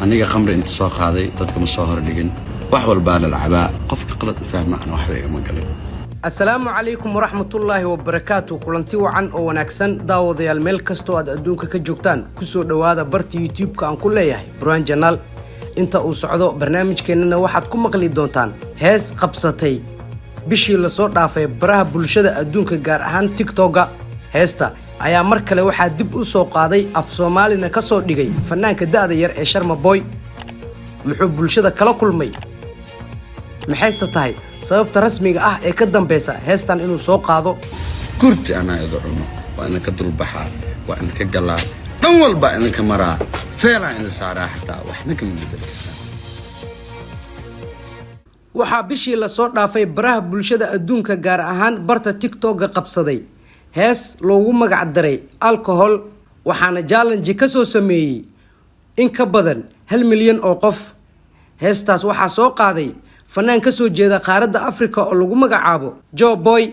aniga qamri inta soo qaaday dadka ma soo hordhigin wax walba la lacabaa qofka qalad u fahma aan wax weeyma galin السلام عليكم ورحمة الله وبركاته كلنتي وعن أو نكسن داود يالميل كستو أدونك كجوكتان كسو دوادا برت يوتيوب كان كله ياهي برهان جانال انت او سعودو برنامج كيننا واحد كم مقلي دونتان هيس قبصتي بشي لصور دافي براه بلشدا أدونك غار أهان تيك توغا هيستا ayaa mar kale waxa dib u soo qaaday af Soomaalina ka soo dhigay fanaanka daada yar ee Sharma boy muxuu bulshada kala kulmay maxay tahay sababta rasmiga ah ee ka dambaysa heestan inuu soo qaado kurti ana ido cuno waa in ka dulbaxa waa in ka galaa dhan walba in ka maraa feela in saaraa xataa waxna ka midbada waxa bishii la soo dhaafay baraha bulshada adduunka gaar ahaan barta TikTok qabsaday hees loogu magac daray alcohol waxaana challenge ka soo sameeyay in ka badan 1 milyan oo qof heestaas waxa soo qaaday fanaan ka soo jeeda qaaradda Afrika oo lagu magacaabo Joe Boy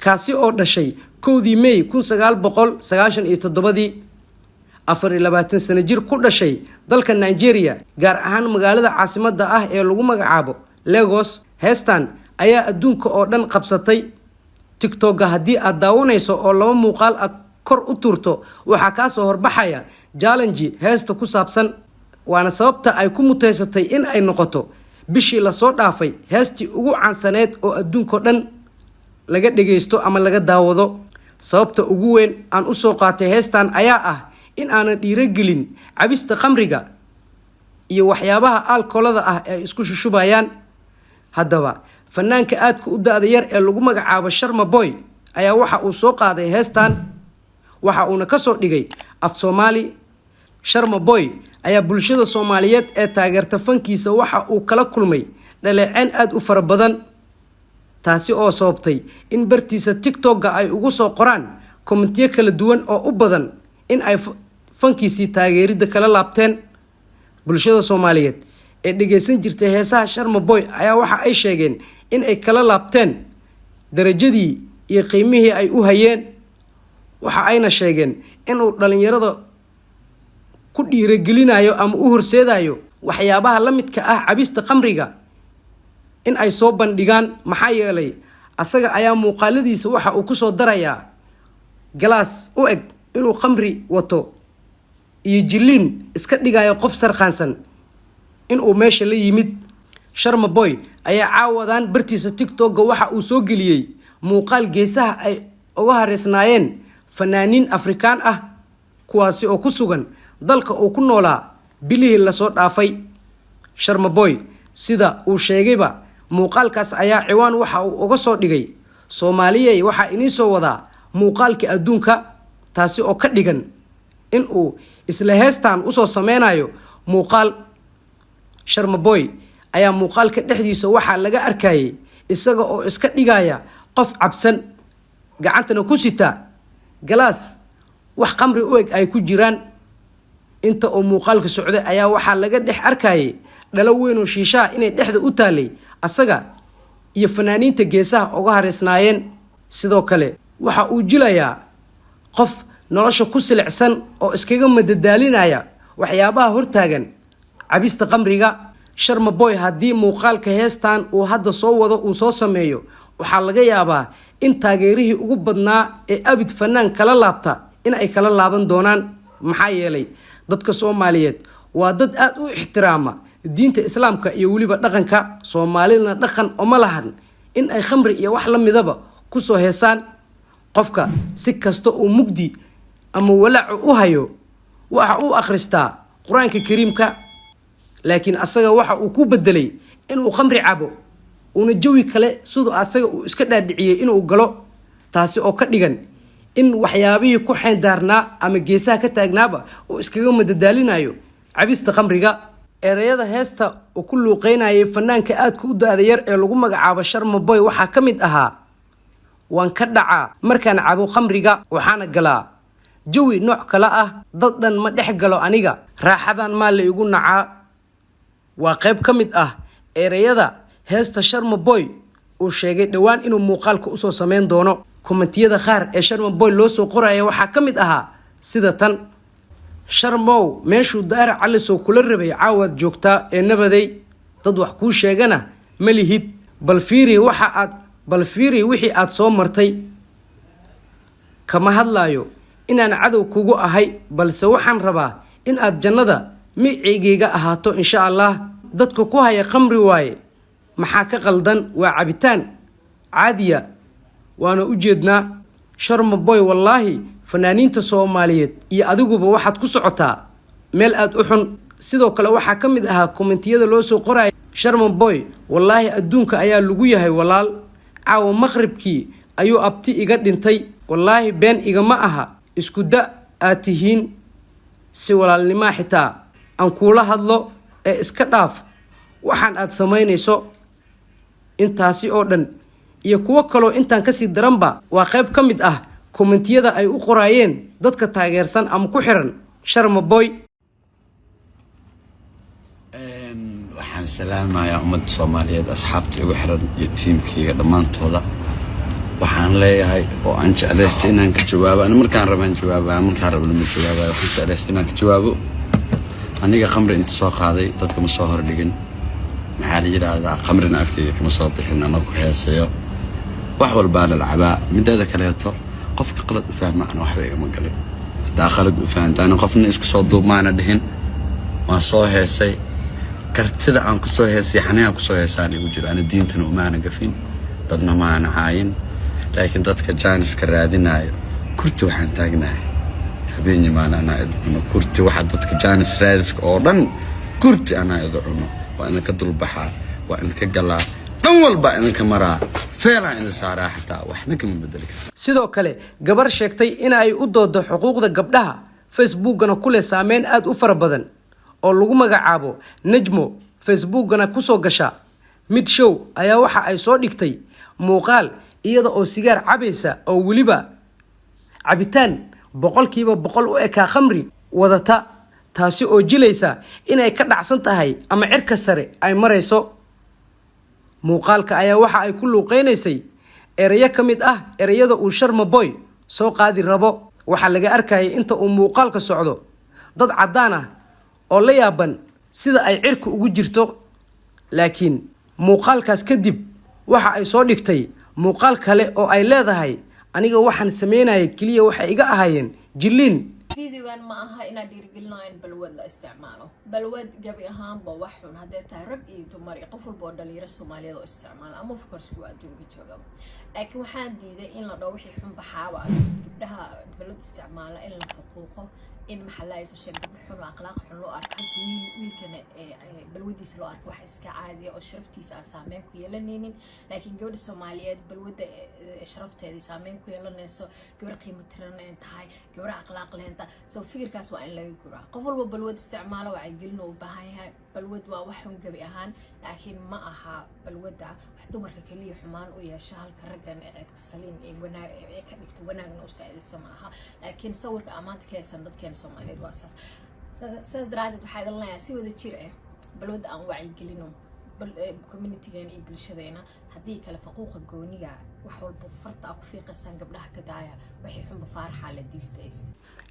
kaasi oo dhashay 1 May 1997 24 sano jir ku dhashay dalka Nigeria gaar ahaan magaalada caasimadda ah ee lagu magacaabo Lagos heestan ayaa adduunka oo dhan qabsatay TikTok hadii aad daawanayso oo laba muuqaal kor u turto waxa ka soo horbaxaya challenge heesta ku saabsan waana sababta ay ku muteysatay in ay noqoto bishii la soo dhaafay heestii ugu caansaneed oo adduunka dhan laga dhageysto ama laga daawado sababta ugu weyn aan u soo qaatay heestan ayaa ah in aanan dhiirigelin cabista qamriga iyo waxyaabaha alkoolada ah ee isku shushubayaan haddaba fanaanka aadka u daada yar ee lagu magacaabo Sharma boy ayaa waxa uu soo qaaday heestan waxa uu ka soo dhigay af Soomaali Sharma boy ayaa bulshada Soomaaliyeed ee taageerta fankiisa waxa uu kala kulmay dhaleecin aad u fara badan taasi oo sababtay in bartiisa TikTok ay ugu soo qoraan kommentiyo kala duwan oo u badan in ay fankiisa taageerida kala laabteen bulshada Soomaaliyeed ee dhageysan jirtay heesaha Sharma boy ayaa waxa ay sheegeen in ay kala laabteen darajadii iyo qiimihii ay u hayeen waxa ayna sheegeen in uu dhalinyarada ku dhiirigelinayo ama u horseedayo waxyaabaha la midka ah cabista qamriga in ay soo bandhigaan maxaa yeelay asaga ayaa muuqaaladiisa waxa uu ku soo darayaa glass u eg inuu qamri wato iyo jilin iska dhigayo qof sarqaansan in uu meesha la yimid Sharma boy ayaa caawadaan bartiisa TikTok waxa uu soo geliyay muuqaal geesaha ay uga hareysnaayeen fanaaniin Afrikaan ah kuwaasi oo ku sugan dalka uu ku noolaa bilihii la soo dhaafay Sharma boy sida uu sheegayba muuqaalkaas ayaa ciwaan waxa uu uga soo dhigay Soomaaliyay waxa inii soo wadaa muuqaalka adduunka taasi oo ka dhigan in uu isla heestan u soo sameynayo muuqaal Sharma boy ayaa muuqaalka dhexdiisa waxa laga arkayay isaga oo iska dhigaya qof cabsan gacantana ku sita glass wax qamri u eg ay ku jiraan inta oo muuqaalka socday ayaa waxa laga dhex arkayay dhalo weyn oo shiisha inay dhexda u taalay asaga iyo fanaaniinta geesaha uga hareysnaayeen sidoo kale waxa uu jilayaa qof nolosha ku silicsan oo iskaga madadaalinaya waxyaabaha hortaagan cabista qamriga Sharma boy hadii muuqaalka heestan uu hadda soo wado uu soo sameeyo waxa laga yaabaa in taageerihii ugu badnaa ee abid fanaan kala laabta in ay kala laaban doonaan maxaa yeelay dadka Soomaaliyeed waa dad aad u ixtiraama diinta Islaamka iyo waliba dhaqanka Soomaalina dhaqan uma lahan in ay khamri iyo wax la midaba ku soo heesaan qofka si kasto uu mugdi ama walaac u hayo waxa uu akhristaa Quraanka Kariimka laakiin asaga waxa uu ku bedelay inuu khamri cabo una jawi kale sidoo asaga uu iska dhaadhiciyay inuu galo taasi oo ka dhigan in waxyaabihii ku xeyndaarnaa ama geesaha ka taagnaaba uu iskaga madadaalinayo cabista qamriga erayada heesta uu ku luuqeynayay fanaanka aadka u daada yar ee lagu magacaabo Sharma boy waxa ka mid ahaa waan ka dhacaa markaan cabo qamriga waxaana galaa jawi nooc kala ah dad dhan ma dhex galo aniga raaxadan ma la igu nacaa waa qayb ka mid ah erayada heesta Sharma boy uu sheegay dhawaan inuu muuqaalka u soo sameyn doono kommentiyada qaar ee Sharma boy loo soo qorayo waxa ka mid ahaa sida tan Sharmow meeshuu daara cali soo kula rabay caawad joogtaa ee nabaday dad wax kuu sheegana ma lihid bal fiiri wixii aad soo martay kama hadlaayo inaan cadow kugu ahay balse waxaan rabaa in aad jannada micigeyga ahaato insha Allah dadka ku haya qamri waaye maxaa ka qaldan waa cabitaan caadiya waana u jeednaa Sharma boy wallahi fanaaniinta Soomaaliyeed iyo adiguba waxaad ku socotaa meel aad u xun sidoo kale waxa kamid ahaa commentiyada loo soo qoray Sharma boy wallahi adduunka ayaa lagu yahay walaal caawa maqribkii ayuu abti iga dhintay wallahi been igama aha isku da aad tihiin si walaalnimo xitaa aan kula hadlo ee iska dhaaf waxaan aad sameynayso intaasi oo dhan iyo kuwa kale intaan ka sii daranba waa qayb kamid ah commentiyada ay u qorayeen dadka taageersan ama ku xiran Sharma boy waxaan salaamayaa ummadda Soomaaliyeed asxaabta ugu xiran iyo teamkayga dhamaantooda waxaan leeyahay oo aan jeclaystay inaan ka jawaabo ana markaan rabaan jawaabaa markaan rabno ma jawaabaa waxaan jeclaystay inaan ka jawaabo aniga qamri inta soo qaaday dadka ma soo hordhigin maxaa la yiraahdaa qamrina afkayga kama soo bixin ana ku heesayo wax walba la lacabaa midada kaleeto qofka qalad u fahmo ana waxba igama galin hadaa qalad u fahantaan qofna isku soo duumaana dhihin waan soo heesay kartida aan ku soo heesay xanaan ku soo heesaan igu jiro ana diintana uma ana gafin dadna ma ana caayin laakiin dadka jaaniska raadinayo kurti waxaan taagnahay habeen yimaana ana idin kurti waxa dadka jaanis raadiska oo dhan kurti ana idin waa in ka dulbaxa waa in ka galaa dhan walba in ka maraa feelan in saaraa xataa waxna kama bedeli karto sidoo kale gabar sheegtay in ay u doodo xuquuqda gabdhaha Facebook-gana ku leh saameyn aad u fara badan oo lagu magacaabo Najmo Facebook-gana ku soo gasha mid show ayaa waxa ay soo dhigtay muuqaal iyada oo sigaar cabaysa oo waliba cabitaan 100% u eka khamri wadata taasi oo jilaysa inay ka dhacsan tahay ama cirka sare ay marayso muuqaalka ayaa waxa ay ku luuqeynaysay erayo kamid ah erayada uu Sharma boy soo qaadi rabo waxa laga arkayay inta uu muuqaalka socdo dad cadaan ah oo la yaaban sida ay cirka ugu jirto laakiin muuqaalkaas kadib waxa ay soo dhigtay muuqaal kale oo ay leedahay aniga waxaan sameynayay kaliya waxa iga ahaayeen jilin فيديوان ما أها إنا ديرجلناين بلود لا استعماله بلود جبي أهم بوحون هذا تهرب إيه تمري قفل بورد اللي رسوا مالي ذو استعمال أما في كورس جوا دوبي جوا لكن وحد دي إن لا روحي حم بحاول قبلها بلود استعماله إلا الحقوق إن محلاي سوشيال قبل حلو أخلاق حلو أركان ويل كان بلودي سلو أرك وحس كعادي أو شرفتي سامين كويلنين لكن جود الصوماليات بلود شرفت هذه سامين كويلنين سو جور قيمة ترن انتهاي جور أخلاق لين سو فكر كاس وين لا يقرأ قفل بلود استعماله وعجلنا وبهايها بلود ووحهم جبي أهان لكن ما أها بلود حدو مركا كلي حمان ويا شهر كرجن سليم ونا كنت ونا نوسع السماها لكن صور كأمانة كيسان ضد كان سومالي الواساس سدراد بحال الله سوى ذا شيء بلود أن وعي جلينو بالكوميونتي يعني bulshadena hadii kala faquuqa gooniga wax walba farta ku fiiqaysan gabdhaha ka daaya waxay xun faaraxa la diistays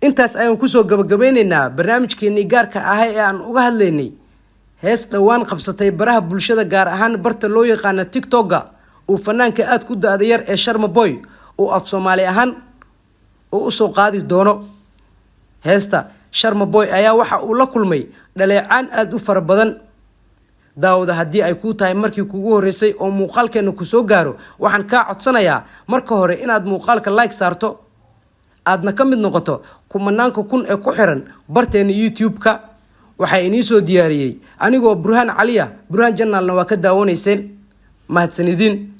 intaas ayaan ku soo gabagabeynayna barnaamijkeeni gaarka ah ee aan uga hadlaynay hees dhawaan qabsatay baraha bulshada gaar ahaan barta loo yaqaan TikTok-ga oo fanaanka aad ku daadayar ee Sharma boy oo af Soomaali ahaan oo u soo qaadi doono Heesta Sharma boy ayaa waxa uu la kulmay dhaleecaan aad u fara badan daawada hadii ay ku tahay markii kugu horeysay oo muuqaalkeena ku soo gaaro waxaan ka codsanayaa marka hore inaad muuqaalka like saarto aadna ka mid noqoto kumanaanka kun ee ku xiran barteena YouTube-ka waxa inii soo diyaariyay anigoo Burhan Channel waa ka daawanayseen mahadsanidin